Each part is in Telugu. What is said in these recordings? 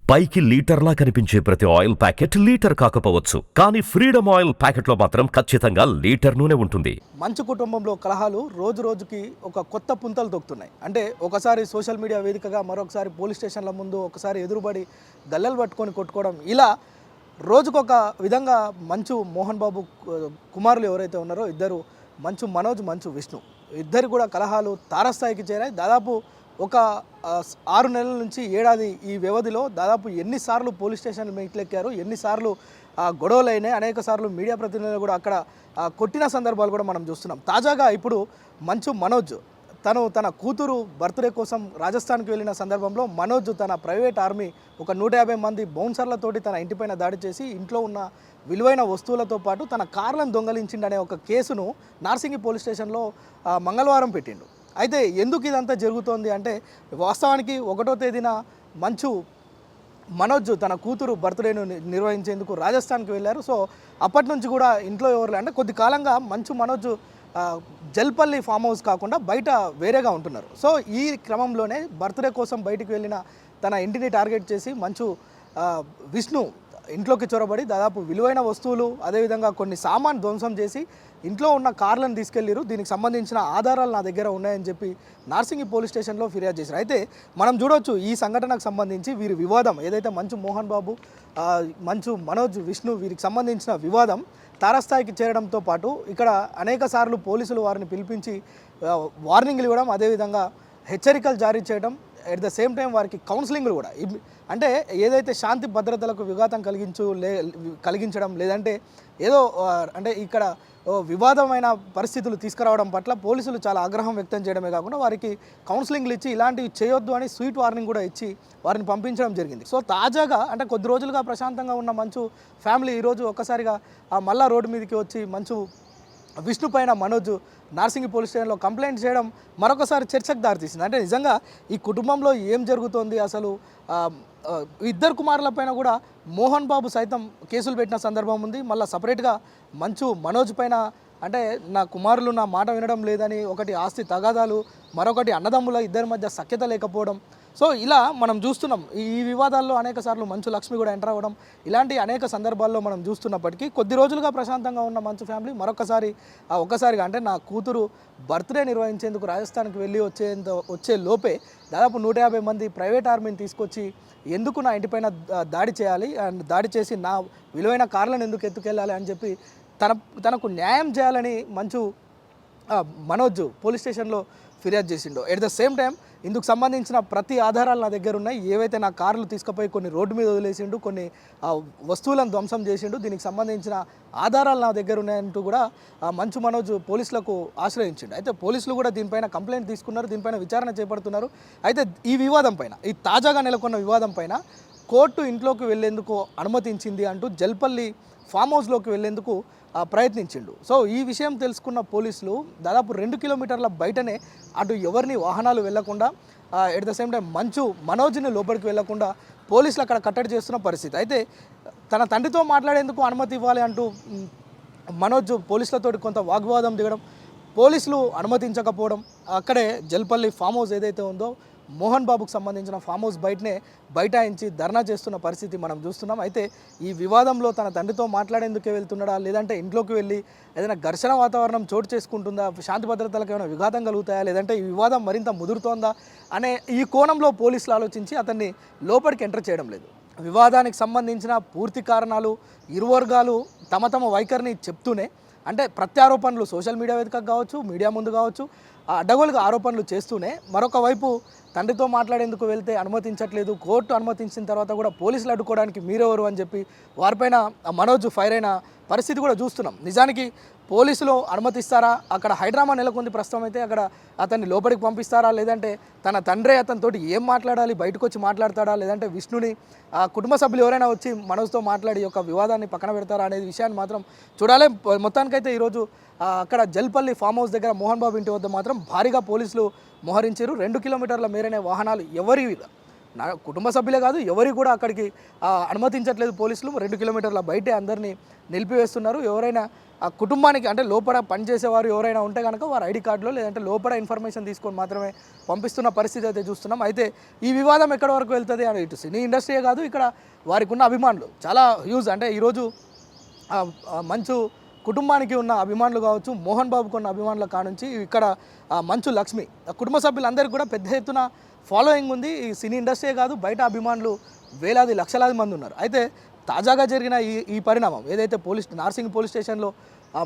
పైకి లీటర్లా కనిపించే ప్రతి ఆయిల్ ప్యాకెట్ లీటర్ కాకపోవచ్చు, కానీ ఫ్రీడమ్ ఆయిల్ ప్యాకెట్లో మాత్రం ఖచ్చితంగా లీటర్ నూనె ఉంటుంది. మంచు కుటుంబంలో కలహాలు రోజు రోజుకి ఒక కొత్త పుంతలు తొక్కుతున్నాయి. అంటే ఒకసారి సోషల్ మీడియా వేదికగా, మరొకసారి పోలీస్ స్టేషన్ల ముందు, ఒకసారి ఎదురుబడి గల్లెలు పట్టుకొని కొట్టుకోవడం, ఇలా రోజుకొక విధంగా మంచు మోహన్ బాబు కుమారులు ఎవరైతే ఉన్నారో ఇద్దరు, మంచు మనోజ్, మంచు విష్ణు, ఇద్దరు కూడా కలహాలు తారస్థాయికి చేరాయి. దాదాపు ఒక 6 నెలల నుంచి ఏడాది ఈ వ్యవధిలో దాదాపు ఎన్నిసార్లు పోలీస్ స్టేషన్లు మెట్లెక్కారు, ఎన్నిసార్లు గొడవలు అయినాయి, అనేక సార్లు మీడియా ప్రతినిధులు కూడా అక్కడ కొట్టిన సందర్భాలు కూడా మనం చూస్తున్నాం. తాజాగా ఇప్పుడు మంచు మనోజ్ తన కూతురు బర్త్డే కోసం రాజస్థాన్కి వెళ్ళిన సందర్భంలో మనోజ్ తన ప్రైవేట్ ఆర్మీ ఒక 150 మంది బౌన్సర్లతోటి తన ఇంటిపైన దాడి చేసి ఇంట్లో ఉన్న విలువైన వస్తువులతో పాటు తన కార్లను దొంగలించిండనే ఒక కేసును నార్సింగి పోలీస్ స్టేషన్లో మంగళవారం పెట్టిండు. అయితే ఎందుకు ఇదంతా జరుగుతోంది అంటే, వాస్తవానికి 1వ తేదీన మంచు మనోజ్ తన కూతురు బర్త్డేను నిర్వహించేందుకు రాజస్థాన్కి వెళ్ళారు. సో అప్పటి నుంచి కూడా ఇంట్లో ఎవరు అంటే కొద్ది కాలంగా మంచు మనోజ్ జల్పల్లి ఫామ్ హౌస్ కాకుండా బయట వేరేగా ఉంటున్నారు. సో ఈ క్రమంలోనే బర్త్డే కోసం బయటికి వెళ్ళిన తన ఇంటిని టార్గెట్ చేసి మంచు విష్ణు ఇంట్లోకి చొరబడి దాదాపు విలువైన వస్తువులు, అదేవిధంగా కొన్ని సామాన్ ధ్వంసం చేసి ఇంట్లో ఉన్న కార్లను తీసుకెళ్లిరు. దీనికి సంబంధించిన ఆధారాలు నా దగ్గర ఉన్నాయని చెప్పి నార్సింగి పోలీస్ స్టేషన్లో ఫిర్యాదు చేశారు. అయితే మనం చూడొచ్చు ఈ సంఘటనకు సంబంధించి వీరి వివాదం ఏదైతే మంచు మోహన్ బాబు, మంచు మనోజ్, విష్ణు వీరికి సంబంధించిన వివాదం తారస్థాయికి చేరడంతో పాటు ఇక్కడ అనేక సార్లు పోలీసులు వారిని పిలిపించి వార్నింగ్లు ఇవ్వడం, అదేవిధంగా హెచ్చరికలు జారీ చేయడం, ఎట్ ద సేమ్ టైం వారికి కౌన్సిలింగ్లు కూడా, అంటే ఏదైతే శాంతి భద్రతలకు విఘాతం కలిగించడం లేదంటే ఏదో అంటే ఇక్కడ వివాదమైన పరిస్థితులు తీసుకురావడం పట్ల పోలీసులు చాలా ఆగ్రహం వ్యక్తం చేయడమే కాకుండా వారికి కౌన్సిలింగ్లు ఇచ్చి ఇలాంటివి చేయొద్దు అని స్వీట్ వార్నింగ్ కూడా ఇచ్చి వారిని పంపించడం జరిగింది. సో తాజాగా అంటే కొద్ది రోజులుగా ప్రశాంతంగా ఉన్న మంచు ఫ్యామిలీ ఈరోజు ఒక్కసారిగా మళ్ళా రోడ్డు మీదకి వచ్చి మంచు విష్ణు పైన మనోజ్ నార్సింగి పోలీస్ స్టేషన్లో కంప్లైంట్ చేయడం మరొకసారి చర్చకు దారితీసింది. అంటే నిజంగా ఈ కుటుంబంలో ఏం జరుగుతోంది, అసలు ఇద్దరు కుమారులపైన కూడా మోహన్ బాబు సైతం కేసులు పెట్టిన సందర్భం ఉంది. మళ్ళీ సపరేట్గా మంచు మనోజ్ పైన అంటే నా కుమారులు నా మాట వినడం లేదని, ఒకటి ఆస్తి తగాదాలు, మరొకటి అన్నదమ్ముల ఇద్దరి మధ్య సఖ్యత లేకపోవడం. సో ఇలా మనం చూస్తున్నాం. ఈ వివాదాల్లో అనేక సార్లు మంచు లక్ష్మి కూడా ఎంటర్ అవ్వడం, ఇలాంటి అనేక సందర్భాల్లో మనం చూస్తున్నప్పటికీ కొద్ది రోజులుగా ప్రశాంతంగా ఉన్న మంచు ఫ్యామిలీ ఒక్కసారిగా అంటే నా కూతురు బర్త్డే నిర్వహించేందుకు రాజస్థాన్కి వెళ్ళి వచ్చే లోపే దాదాపు 150 మంది ప్రైవేట్ ఆర్మీని తీసుకొచ్చి ఎందుకు నా ఇంటిపైన దాడి చేయాలి, అండ్ దాడి చేసి నా విలువైన కార్లను ఎందుకు ఎత్తుకెళ్ళాలి అని చెప్పి తనకు న్యాయం చేయాలని మంచు మనోజ్ పోలీస్ స్టేషన్లో ఫిర్యాదు చేసిండో. ఎట్ ద సేమ్ టైం ఇందుకు సంబంధించిన ప్రతి ఆధారాలు నా దగ్గర ఉన్నాయి. ఏవైతే నా కార్లు తీసుకుపోయి కొన్ని రోడ్డు మీద వదిలేసిండు, కొన్ని వస్తువులను ధ్వంసం చేసిండు, దీనికి సంబంధించిన ఆధారాలు నా దగ్గర ఉన్నాయంటూ కూడా మంచు మనోజ్ పోలీసులకు ఆశ్రయించిండు. అయితే పోలీసులు కూడా దీనిపైన కంప్లైంట్ తీసుకున్నారు, దీనిపైన విచారణ చేపడుతున్నారు. అయితే ఈ వివాదం పైన, ఈ తాజాగా నెలకొన్న వివాదం పైన కోర్టు ఇంట్లోకి వెళ్లేందుకు అనుమతించింది అంటూ జల్పల్లి ఫామ్ హౌస్లోకి వెళ్లేందుకు ప్రయత్నించిండు. సో ఈ విషయం తెలుసుకున్న పోలీసులు దాదాపు 2 కిలోమీటర్ల బయటనే అటు ఎవరిని వాహనాలు వెళ్లకుండా, ఎట్ ద సేమ్ టైం మంచు మనోజ్ని లోపలికి వెళ్లకుండా పోలీసులు అక్కడ కట్టడి చేస్తున్న పరిస్థితి. అయితే తన తండ్రితో మాట్లాడేందుకు అనుమతి ఇవ్వాలి అంటూ మనోజ్ పోలీసులతో కొంత వాగ్వాదం దిగడం, పోలీసులు అనుమతించకపోవడం, అక్కడే జల్పల్లి ఫామ్ హౌస్ ఏదైతే ఉందో మోహన్ బాబుకు సంబంధించిన ఫామ్ హౌస్ బైఠాయించి ధర్నా చేస్తున్న పరిస్థితి మనం చూస్తున్నాం. అయితే ఈ వివాదంలో తన తండ్రితో మాట్లాడేందుకే వెళ్తున్నాడా, లేదంటే ఇంట్లోకి వెళ్ళి ఏదైనా ఘర్షణ వాతావరణం చోటు చేసుకుంటుందా, శాంతి భద్రతలకు ఏమైనా విఘాతం కలుగుతాయా, లేదంటే ఈ వివాదం మరింత ముదురుతోందా అనే ఈ కోణంలో పోలీసులు ఆలోచించి అతన్ని లోపలికి ఎంటర్ చేయడం లేదు. వివాదానికి సంబంధించిన పూర్తి కారణాలు ఇరు వర్గాలు తమ వైఖరిని చెప్తూనే, అంటే ప్రత్యారోపణలు సోషల్ మీడియా వేదికగా కావచ్చు, మీడియా ముందు కావచ్చు, అడ్డగోలుగా ఆరోపణలు చేస్తూనే మరొక వైపు తండ్రితో మాట్లాడేందుకు వెళ్తే అనుమతించట్లేదు, కోర్టు అనుమతించిన తర్వాత కూడా పోలీసులు అడ్డుకోవడానికి మీరెవరు అని చెప్పి వారిపైన మనోజ్ ఫైర్ అయిన పరిస్థితి కూడా చూస్తున్నాం. నిజానికి పోలీసులు అనుమతిస్తారా, అక్కడ హైడ్రామా నెలకొంది ప్రస్తుతం. అయితే అక్కడ అతన్ని లోపలికి పంపిస్తారా, లేదంటే తన తండ్రే అతనితోటి ఏం మాట్లాడాలి, బయటకు వచ్చి మాట్లాడతాడా, లేదంటే విష్ణుని కుటుంబ సభ్యులు ఎవరైనా వచ్చి మనోజ్తో మాట్లాడి యొక్క వివాదాన్ని పక్కన పెడతారా అనేది విషయాన్ని మాత్రం చూడాలి. మొత్తానికైతే ఈరోజు అక్కడ జల్పల్లి ఫామ్ హౌస్ దగ్గర మోహన్ బాబు ఇంటి వద్ద మాత్రం భారీగా పోలీసులు మోహరించారు. 2 కిలోమీటర్ల మేరనే వాహనాలు ఎవరి నా కుటుంబ సభ్యులే కాదు ఎవరికి కూడా అక్కడికి అనుమతించట్లేదు పోలీసులు. 2 కిలోమీటర్ల బయటే అందరినీ నిలిపివేస్తున్నారు. ఎవరైనా ఆ కుటుంబానికి అంటే లోపల పనిచేసేవారు ఎవరైనా ఉంటే కనుక వారి ఐడి కార్డులో లేదంటే లోపల ఇన్ఫర్మేషన్ తీసుకొని మాత్రమే పంపిస్తున్న పరిస్థితి అయితే చూస్తున్నాం. అయితే ఈ వివాదం ఎక్కడి వరకు వెళ్తుంది అని ఇటు సినీ ఇండస్ట్రీయే కాదు, ఇక్కడ వారికి ఉన్న అభిమానులు చాలా హ్యూజ్. అంటే ఈరోజు మంచు కుటుంబానికి ఉన్న అభిమానులు కావచ్చు, మోహన్ బాబుకు ఉన్న అభిమానుల కానుంచి ఇక్కడ మంచు లక్ష్మి కుటుంబ సభ్యులందరికీ కూడా పెద్ద ఎత్తున ఫాలోయింగ్ ఉంది. ఈ సినీ ఇండస్ట్రీయే కాదు, బయట అభిమానులు వేలాది లక్షలాది మంది ఉన్నారు. అయితే తాజాగా జరిగిన ఈ పరిణామం ఏదైతే నార్సింగ్ పోలీస్ స్టేషన్లో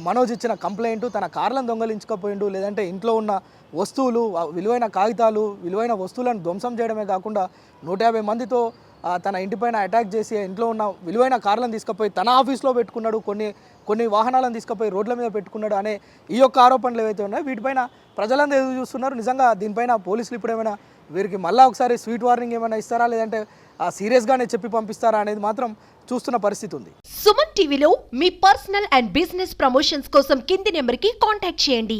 మనోజ్ ఇచ్చిన కంప్లైంట్, తన కార్లను దొంగలించుకపోయిండు, లేదంటే ఇంట్లో ఉన్న వస్తువులు, విలువైన కాగితాలు, విలువైన వస్తువులను ధ్వంసం చేయడమే కాకుండా 150 మందితో తన ఇంటిపైన అటాక్ చేసి ఇంట్లో ఉన్న విలువైన కార్లను తీసుకుపోయి తన ఆఫీస్లో పెట్టుకున్నాడు, కొన్ని వాహనాలను తీసుకుపోయి రోడ్ల మీద పెట్టుకున్నాడు అనే ఈ యొక్క ఆరోపణలు ఏవైతే ఉన్నాయో వీటిపైన ప్రజలందరూ ఎదురు చూస్తున్నారు. నిజంగా దీనిపైన పోలీసులు ఇప్పుడు ఏమైనా వీరికి మళ్ళీ ఒకసారి స్వీట్ వార్నింగ్ ఏమైనా ఇస్తారా, లేదంటే సీరియస్గానే చెప్పి పంపిస్తారా అనేది మాత్రం చూస్తున్న పరిస్థితి ఉంది. సుమన్ టీవీలో మీ పర్సనల్ అండ్ బిజినెస్ ప్రమోషన్స్ కోసం కింది నెంబర్కి కాంటాక్ట్ చేయండి.